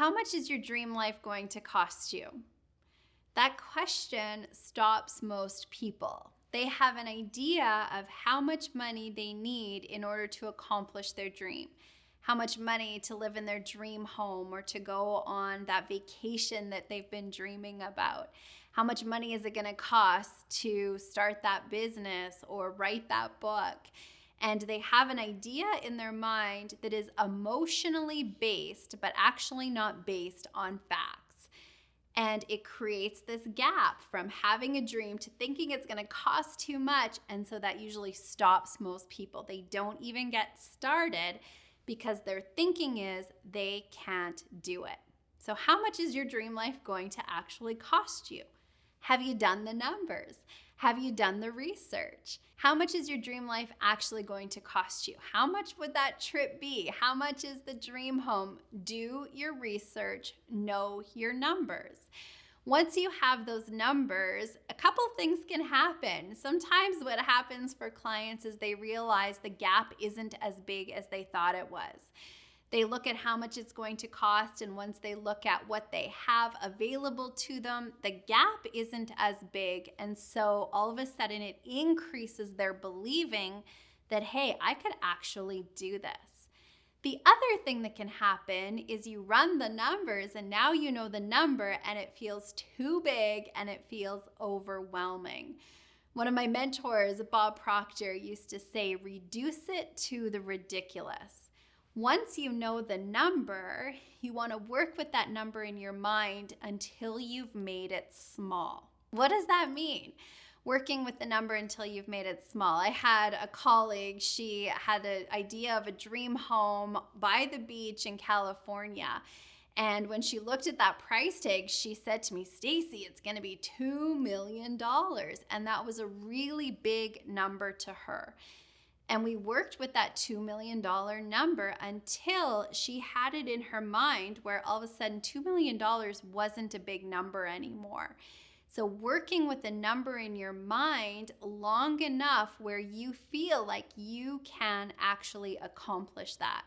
How much is your dream life going to cost you? That question stops most people. They have an idea of how much money they need in order to accomplish their dream, how much money to live in their dream home or to go on that vacation that they've been dreaming about. How much money is it going to cost to start that business or write that book? And they have an idea in their mind that is emotionally based, but actually not based on facts. And it creates this gap from having a dream to thinking it's going to cost too much. And so that usually stops most people. They don't even get started because their thinking is they can't do it. So how much is your dream life going to actually cost you? Have you done the numbers? Have you done the research? How much is your dream life actually going to cost you? How much would that trip be? How much is the dream home? Do your research, know your numbers. Once you have those numbers, a couple things can happen. Sometimes what happens for clients is they realize the gap isn't as big as they thought it was. They look at how much it's going to cost, and once they look at what they have available to them, the gap isn't as big. And so all of a sudden it increases their believing that, hey, I could actually do this. The other thing that can happen is you run the numbers and now you know the number and it feels too big and it feels overwhelming. One of my mentors, Bob Proctor, used to say, reduce it to the ridiculous. Once you know the number, you want to work with that number in your mind until you've made it small. What does that mean? Working with the number until you've made it small. I had a colleague, she had an idea of a dream home by the beach in California. And when she looked at that price tag, she said to me, Stacey, it's going to be $2 million. And that was a really big number to her. And we worked with that $2 million number until she had it in her mind where all of a sudden $2 million wasn't a big number anymore. So working with a number in your mind long enough where you feel like you can actually accomplish that.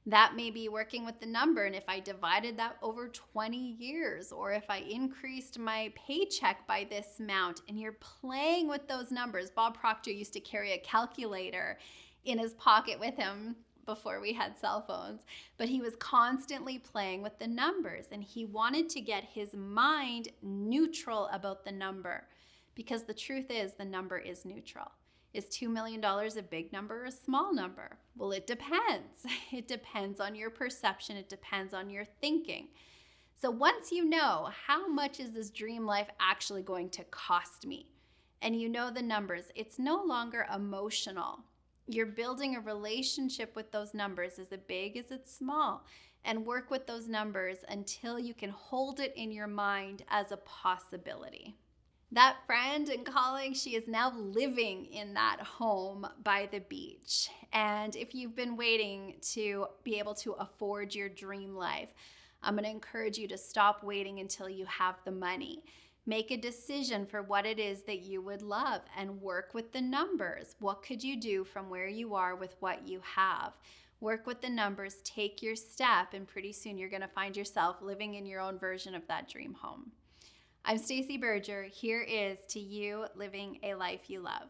That may be working with the number, and if I divided that over 20 years, or if I increased my paycheck by this amount, and you're playing with those numbers. Bob Proctor used to carry a calculator in his pocket with him before we had cell phones, but he was constantly playing with the numbers, and he wanted to get his mind neutral about the number, because the truth is the number is neutral. Is $2 million a big number or a small number? Well, it depends. It depends on your perception. It depends on your thinking. So once you know how much is this dream life actually going to cost me, and you know the numbers, it's no longer emotional. You're building a relationship with those numbers. Is it big? Is it small? And work with those numbers until you can hold it in your mind as a possibility. That friend and colleague, she is now living in that home by the beach. And if you've been waiting to be able to afford your dream life, I'm going to encourage you to stop waiting until you have the money. Make a decision for what it is that you would love and work with the numbers. What could you do from where you are with what you have? Work with the numbers, take your step, and pretty soon you're going to find yourself living in your own version of that dream home. I'm Stacey Berger. Here is to you living a life you love.